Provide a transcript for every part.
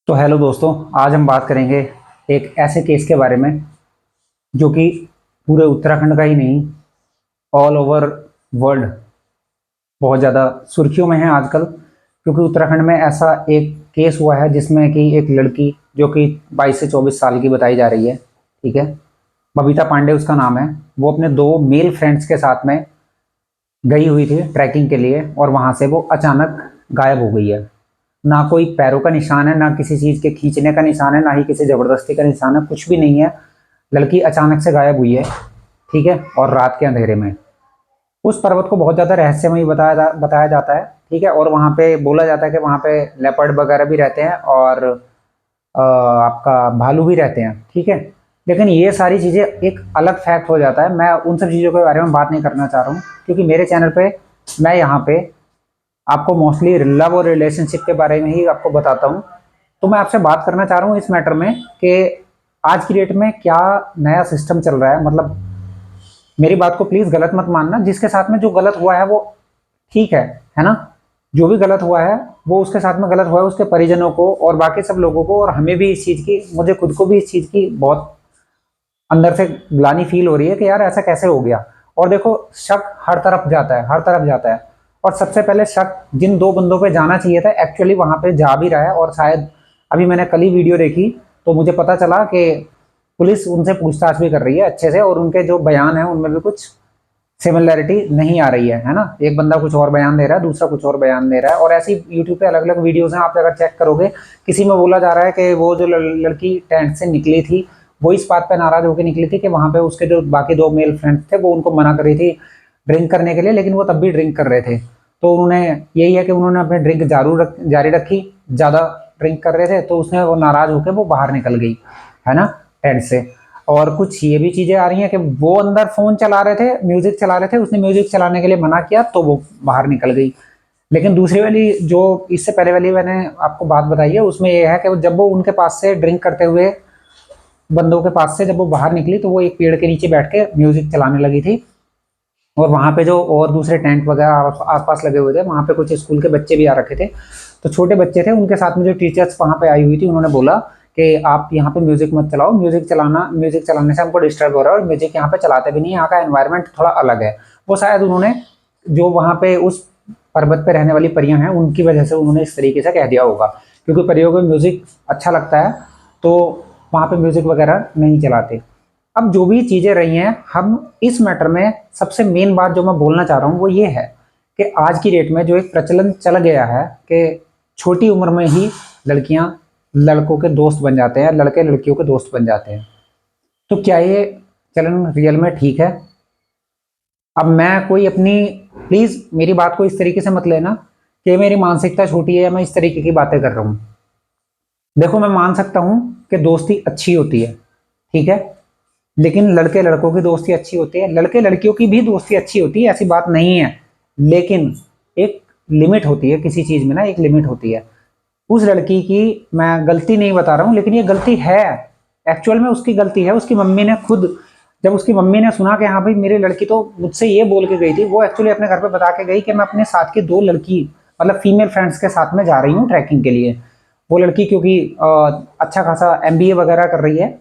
तो हेलो दोस्तों, आज हम बात करेंगे एक ऐसे केस के बारे में जो कि पूरे उत्तराखंड का ही नहीं, ऑल ओवर वर्ल्ड बहुत ज़्यादा सुर्खियों में है आजकल। क्योंकि उत्तराखंड में ऐसा एक केस हुआ है जिसमें कि एक लड़की जो कि 22 से 24 साल की बताई जा रही है, ठीक है, बबीता पांडे उसका नाम है। वो अपने दो मेल फ्रेंड्स के साथ में गई हुई थी ट्रैकिंग के लिए और वहाँ से वो अचानक गायब हो गई है। ना कोई पैरों का निशान है, ना किसी चीज़ के खींचने का निशान है, ना ही किसी ज़बरदस्ती का निशान है, कुछ भी नहीं है। लड़की अचानक से गायब हुई है, ठीक है, और रात के अंधेरे में। उस पर्वत को बहुत ज़्यादा रहस्यमयी बताया जाता है, ठीक है, और वहाँ पे बोला जाता है कि वहाँ पे लेपर्ड वगैरह भी रहते हैं और आपका भालू भी रहते हैं, ठीक है। लेकिन ये सारी चीज़ें एक अलग फैक्ट हो जाता है। मैं उन सब चीज़ों के बारे में बात नहीं करना चाह रहा हूँ, क्योंकि मेरे चैनल पे मैं यहाँ पे आपको मोस्टली लव और रिलेशनशिप के बारे में ही आपको बताता हूँ। तो मैं आपसे बात करना चाह रहा हूँ इस मैटर में कि आज की डेट में क्या नया सिस्टम चल रहा है। मतलब मेरी बात को प्लीज़ गलत मत मानना, जिसके साथ में जो गलत हुआ है वो ठीक है ना। जो भी गलत हुआ है वो उसके साथ में गलत हुआ है, उसके परिजनों को और बाकी सब लोगों को, और हमें भी इस चीज़ की, मुझे खुद को भी इस चीज़ की बहुत अंदर से ग्लानि फील हो रही है कि यार ऐसा कैसे हो गया। और देखो, शक हर तरफ जाता है, हर तरफ जाता है। और सबसे पहले शक जिन दो बंदों पे जाना चाहिए था एक्चुअली वहां पे जा भी रहा है। और शायद अभी मैंने कल ही वीडियो देखी तो मुझे पता चला कि पुलिस उनसे पूछताछ भी कर रही है अच्छे से, और उनके जो बयान है उनमें भी कुछ सिमिलैरिटी नहीं आ रही है ना। एक बंदा कुछ और बयान दे रहा है, दूसरा कुछ और बयान दे रहा है, और ऐसी यूट्यूब पे अलग अलग वीडियोस हैं, आप अगर चेक करोगे किसी में बोला जा रहा है कि वो जो लड़की टेंट से निकली थी वो इस बात पे नाराज होकर निकली थी कि वहां पे उसके जो बाकी दो मेल फ्रेंड्स थे वो उनको मना कर रही थी ड्रिंक करने के लिए, लेकिन वो तब भी ड्रिंक कर रहे थे। तो उन्होंने यही है कि उन्होंने अपने ड्रिंक जारी रखी, ज़्यादा ड्रिंक कर रहे थे तो उसने वो नाराज होकर वो बाहर निकल गई, है ना, टेंट से। और कुछ ये भी चीजें आ रही हैं कि वो अंदर फोन चला रहे थे, म्यूजिक चला रहे थे, उसने म्यूजिक चलाने के लिए मना किया तो वो बाहर निकल गई। लेकिन दूसरी वाली जो इससे पहले वाली मैंने आपको बात बताई है उसमें ये है कि जब वो उनके पास से ड्रिंक करते हुए बंदों के पास से जब वो बाहर निकली तो वो एक पेड़ के नीचे बैठ के म्यूजिक चलाने लगी थी। और वहां पे जो और दूसरे टेंट वगैरह आसपास लगे हुए थे वहां पे कुछ स्कूल के बच्चे भी आ रखे थे। तो छोटे बच्चे थे, उनके साथ में जो टीचर्स वहां पे आई हुई थी उन्होंने बोला कि आप यहाँ पे म्यूजिक मत चलाओ, म्यूजिक चलाने से हमको डिस्टर्ब हो रहा है, और म्यूजिक यहाँ पे चलाते भी नहीं, यहाँ का एनवायरनमेंट थोड़ा अलग है। वो शायद उन्होंने जो वहां पे उस पर्वत पे रहने वाली परियां हैं उनकी वजह से उन्होंने इस तरीके से कह दिया होगा, क्योंकि परियों को म्यूजिक अच्छा लगता है तो वहां पे म्यूजिक वगैरह नहीं चलाते। अब जो भी चीजें रही हैं, हम इस मैटर में सबसे मेन बात जो मैं बोलना चाह रहा हूँ वो ये है कि आज की डेट में जो एक प्रचलन चल गया है कि छोटी उम्र में ही लड़कियां लड़कों के दोस्त बन जाते हैं, लड़के लड़कियों के दोस्त बन जाते हैं। तो क्या ये चलन रियल में ठीक है? अब मैं कोई अपनी, प्लीज मेरी बात को इस तरीके से मत लेना कि मेरी मानसिकता छोटी है या मैं इस तरीके की बातें कर रहा हूँ। देखो, मैं मान सकता हूँ कि दोस्ती अच्छी होती है, ठीक है, लेकिन लड़के लड़कों की दोस्ती अच्छी होती है, लड़के लड़कियों की भी दोस्ती अच्छी होती है, ऐसी बात नहीं है। लेकिन एक लिमिट होती है किसी चीज में ना, एक लिमिट होती है। उस लड़की की मैं गलती नहीं बता रहा हूँ, लेकिन ये गलती है, एक्चुअल में उसकी गलती है। उसकी मम्मी ने खुद, जब उसकी मम्मी ने सुना कि हाँ भाई मेरी लड़की तो मुझसे ये बोल के गई थी, वो एक्चुअली अपने घर पे बता के गई कि मैं अपने साथ की दो लड़की, मतलब फीमेल फ्रेंड्स के साथ में जा रही हूँ ट्रैकिंग के लिए। वो लड़की क्योंकि अच्छा खासा एमबीए वगैरह कर रही है,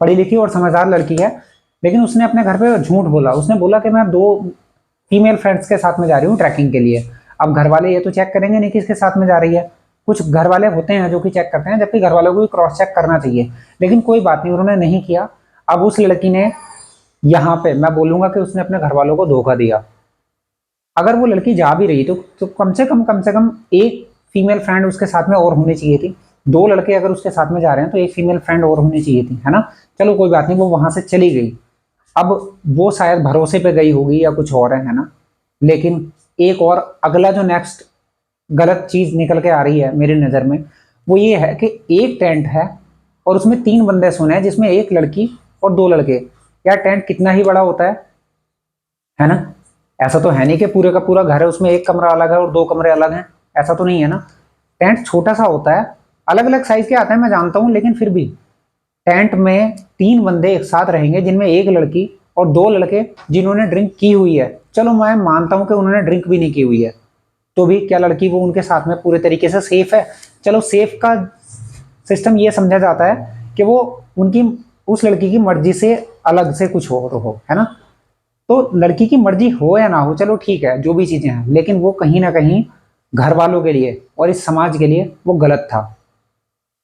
पढ़ी लिखी और समझदार लड़की है, लेकिन उसने अपने घर पे झूठ बोला। उसने बोला कि मैं दो फीमेल फ्रेंड्स के साथ में जा रही हूँ ट्रैकिंग के लिए। अब घर वाले ये तो चेक करेंगे नहीं किसके साथ में जा रही है, कुछ घर वाले होते हैं जो कि चेक करते हैं, जबकि घर वालों को भी क्रॉस चेक करना चाहिए, लेकिन कोई बात नहीं, उन्होंने नहीं किया। अब उस लड़की ने, यहाँ पे मैं बोलूंगा कि उसने अपने घर वालों को धोखा दिया। अगर वो लड़की जा भी रही तो कम से कम एक फीमेल फ्रेंड उसके साथ में और होनी चाहिए थी। दो लड़के अगर उसके साथ में जा रहे हैं तो एक फीमेल फ्रेंड और होनी चाहिए थी, है ना। चलो कोई बात नहीं, वो वहां से चली गई। अब वो शायद भरोसे पे गई होगी या कुछ और है ना। लेकिन एक और अगला जो नेक्स्ट गलत चीज निकल के आ रही है मेरी नजर में, वो ये है कि एक टेंट है और उसमें तीन बंदे सोने हैं, जिसमें एक लड़की और दो लड़के। यार टेंट कितना ही बड़ा होता है ना। ऐसा तो है नहीं कि पूरे का पूरा घर है उसमें एक कमरा अलग है और दो कमरे अलग हैं, ऐसा तो नहीं है ना। टेंट छोटा सा होता है, अलग अलग साइज के आते हैं मैं जानता हूं, लेकिन फिर भी टेंट में तीन बंदे एक साथ रहेंगे, जिनमें एक लड़की और दो लड़के जिन्होंने ड्रिंक की हुई है। चलो मैं मानता हूं कि उन्होंने ड्रिंक भी नहीं की हुई है, तो भी क्या लड़की वो उनके साथ में पूरे तरीके से सेफ है? चलो सेफ का सिस्टम ये समझा जाता है कि वो उनकी उस लड़की की मर्जी से अलग से कुछ हो, है ना। तो लड़की की मर्जी हो या ना हो, चलो ठीक है, जो भी चीजें हैं, लेकिन वो कहीं ना कहीं घर वालों के लिए और इस समाज के लिए वो गलत था।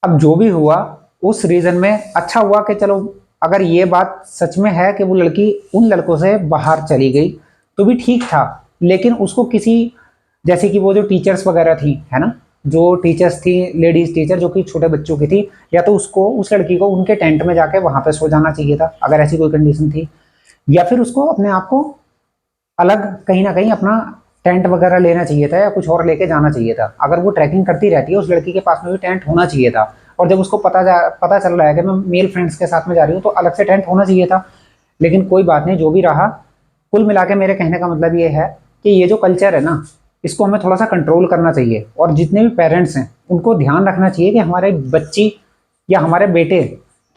अब जो भी हुआ उस रीजन में अच्छा हुआ कि चलो, अगर ये बात सच में है कि वो लड़की उन लड़कों से बाहर चली गई तो भी ठीक था, लेकिन उसको किसी, जैसे कि वो जो टीचर्स वगैरह थी, है ना, जो टीचर्स थी, लेडीज टीचर जो कि छोटे बच्चों की थी, या तो उसको, उस लड़की को उनके टेंट में जाके वहां पे सो जाना चाहिए था अगर ऐसी कोई कंडीशन थी, या फिर उसको अपने आप को अलग कहीं ना कहीं अपना टेंट वगैरह लेना चाहिए था या कुछ और लेके जाना चाहिए था। अगर वो ट्रैकिंग करती रहती है, उस लड़की के पास में भी टेंट होना चाहिए था। और जब उसको पता चल रहा है कि मैं मेल फ्रेंड्स के साथ में जा रही हूँ तो अलग से टेंट होना चाहिए था। लेकिन कोई बात नहीं, जो भी रहा, कुल मिला के मेरे कहने का मतलब ये है कि ये जो कल्चर है ना, इसको हमें थोड़ा सा कंट्रोल करना चाहिए। और जितने भी पेरेंट्स हैं उनको ध्यान रखना चाहिए कि हमारे बच्ची या हमारे बेटे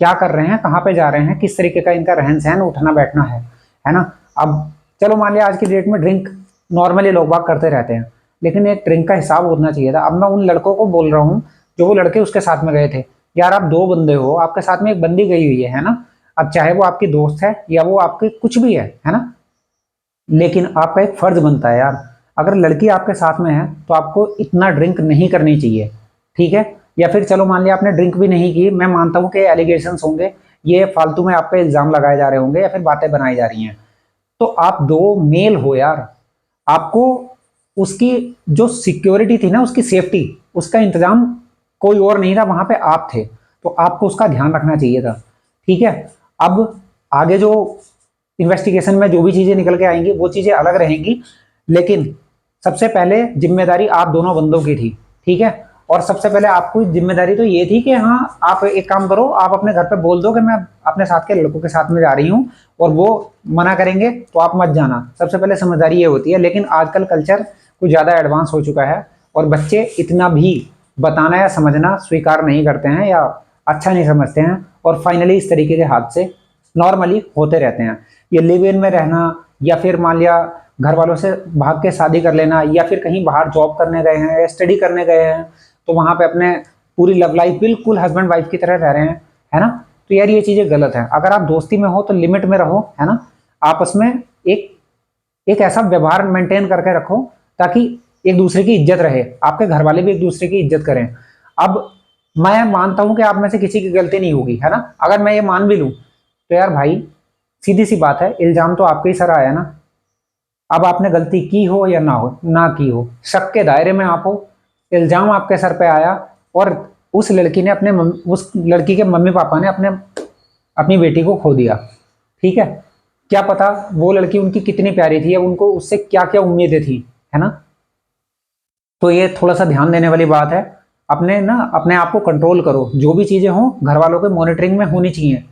क्या कर रहे हैं, कहाँ पे जा रहे हैं, किस तरीके का इनका रहन सहन, उठना बैठना है ना। अब चलो मान लिया आज की डेट में ड्रिंक नॉर्मली लोग बाग करते रहते हैं, लेकिन एक ड्रिंक का हिसाब होना चाहिए था। अब मैं उन लड़कों को बोल रहा हूँ जो वो लड़के उसके साथ में गए थे, यार आप दो बंदे हो, आपके साथ में एक बंदी गई हुई है ना। अब चाहे वो आपकी दोस्त है या वो आपके कुछ भी है ना, लेकिन आपका एक फर्ज बनता है यार, अगर लड़की आपके साथ में है तो आपको इतना ड्रिंक नहीं करनी चाहिए, ठीक है। या फिर चलो मान लिया आपने ड्रिंक भी नहीं की, मैं मानता हूं कि एलिगेशंस होंगे, ये फालतू में आप पे इल्जाम लगाए जा रहे होंगे या फिर बातें बनाई जा रही हैं, तो आप दो मेल हो यार, आपको उसकी जो सिक्योरिटी थी ना, उसकी सेफ्टी, उसका इंतजाम कोई और नहीं था, वहां पे आप थे, तो आपको उसका ध्यान रखना चाहिए था, ठीक है। अब आगे जो इन्वेस्टिगेशन में जो भी चीजें निकल के आएंगी वो चीजें अलग रहेंगी, लेकिन सबसे पहले जिम्मेदारी आप दोनों बंदों की थी, ठीक है। और सबसे पहले आपको जिम्मेदारी तो ये थी कि हाँ, आप एक काम करो, आप अपने घर पे बोल दो कि मैं अपने साथ के लड़कों के साथ में जा रही हूँ, और वो मना करेंगे तो आप मत जाना, सबसे पहले समझदारी ये होती है। लेकिन आजकल कल्चर कुछ ज़्यादा एडवांस हो चुका है और बच्चे इतना भी बताना या समझना स्वीकार नहीं करते हैं या अच्छा नहीं समझते हैं, और फाइनली इस तरीके के हादसे नॉर्मली होते रहते हैं। ये लिव इन में रहना, या फिर मान लिया घर वालों से भाग के शादी कर लेना, या फिर कहीं बाहर जॉब करने गए हैं या स्टडी करने गए हैं तो वहां पे अपने पूरी लव लाइफ बिल्कुल हस्बैंड वाइफ की तरह रह रहे हैं, है ना। तो यार ये चीजें गलत है। अगर आप दोस्ती में हो तो लिमिट में रहो, है ना। आपस में एक एक ऐसा व्यवहार मेंटेन करके रखो ताकि एक दूसरे की इज्जत रहे, आपके घर वाले भी एक दूसरे की इज्जत करें। अब मैं मानता हूं कि आप में से किसी की गलती नहीं होगी, है ना, अगर मैं ये मान भी लूं तो यार भाई सीधी सी बात है, इल्जाम तो आपके ही सर आया ना। अब आपने गलती की हो या ना की हो, शक के दायरे में आप हो, इल्जाम आपके सर पे आया, और उस लड़की ने उस लड़की के मम्मी पापा ने अपनी बेटी को खो दिया, ठीक है। क्या पता वो लड़की उनकी कितनी प्यारी थी, अब उनको उससे क्या क्या उम्मीदें थी, है ना। तो ये थोड़ा सा ध्यान देने वाली बात है। अपने आप को कंट्रोल करो, जो भी चीजें हो घर वालों के मॉनिटरिंग में होनी चाहिए।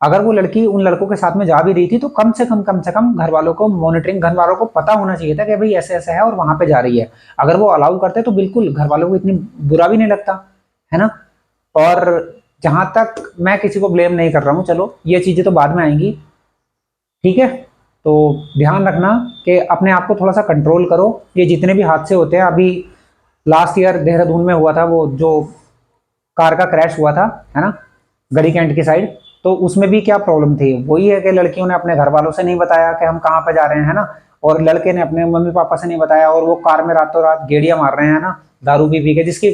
अगर वो लड़की उन लड़कों के साथ में जा भी रही थी तो कम से कम घर वालों को मॉनिटरिंग, घर वालों को पता होना चाहिए था कि भाई ऐसे ऐसे है और वहां पे जा रही है। अगर वो अलाउ करते तो बिल्कुल घर वालों को इतनी बुरा भी नहीं लगता, है ना। और जहां तक मैं किसी को ब्लेम नहीं कर रहा हूँ, चलो ये चीजें तो बाद में आएंगी, ठीक है। तो ध्यान रखना कि अपने आप को थोड़ा सा कंट्रोल करो। ये जितने भी हादसे होते हैं, अभी लास्ट ईयर देहरादून में हुआ था वो जो कार का क्रैश हुआ था, है ना, गड़ी कैंट की साइड, तो उसमें भी क्या प्रॉब्लम थी, वही है कि लड़कियों ने अपने घर वालों से नहीं बताया कि हम कहाँ पे जा रहे हैं, है ना, और लड़के ने अपने मम्मी पापा से नहीं बताया, और वो कार में रातों रात गेड़ियां मार रहे हैं ना, दारू पी के, जिसकी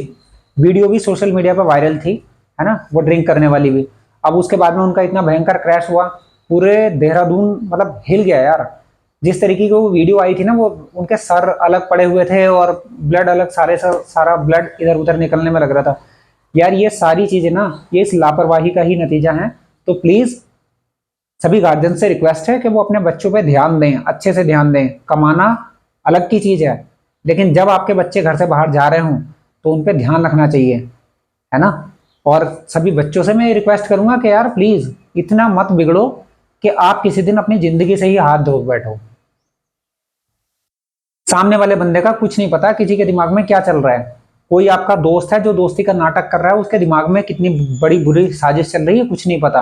वीडियो भी सोशल मीडिया पर वायरल थी, है ना, वो ड्रिंक करने वाली भी। अब उसके बाद में उनका इतना भयंकर क्रैश हुआ, पूरे देहरादून मतलब हिल गया यार। जिस तरीके की वो वीडियो आई थी ना, वो उनके सर अलग पड़े हुए थे और ब्लड अलग, सारा ब्लड इधर उधर निकलने में लग रहा था। यार ये सारी चीजें ना, ये इस लापरवाही का ही नतीजा है। तो प्लीज सभी गार्जियन से रिक्वेस्ट है कि वो अपने बच्चों पे ध्यान दें, अच्छे से ध्यान दें। कमाना अलग की चीज है, लेकिन जब आपके बच्चे घर से बाहर जा रहे हों तो उन पे ध्यान रखना चाहिए, है ना। और सभी बच्चों से मैं रिक्वेस्ट करूंगा कि यार प्लीज इतना मत बिगड़ो कि आप किसी दिन अपनी जिंदगी से ही हाथ धो बैठो। सामने वाले बंदे का कुछ नहीं पता किसी के दिमाग में क्या चल रहा है। कोई आपका दोस्त है जो दोस्ती का नाटक कर रहा है, उसके दिमाग में कितनी बड़ी बुरी साजिश चल रही है कुछ नहीं पता।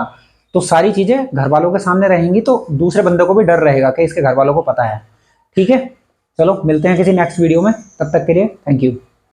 तो सारी चीजें घर वालों के सामने रहेंगी तो दूसरे बंदे को भी डर रहेगा कि इसके घर वालों को पता है, ठीक है। चलो मिलते हैं किसी नेक्स्ट वीडियो में, तब तक के लिए थैंक यू।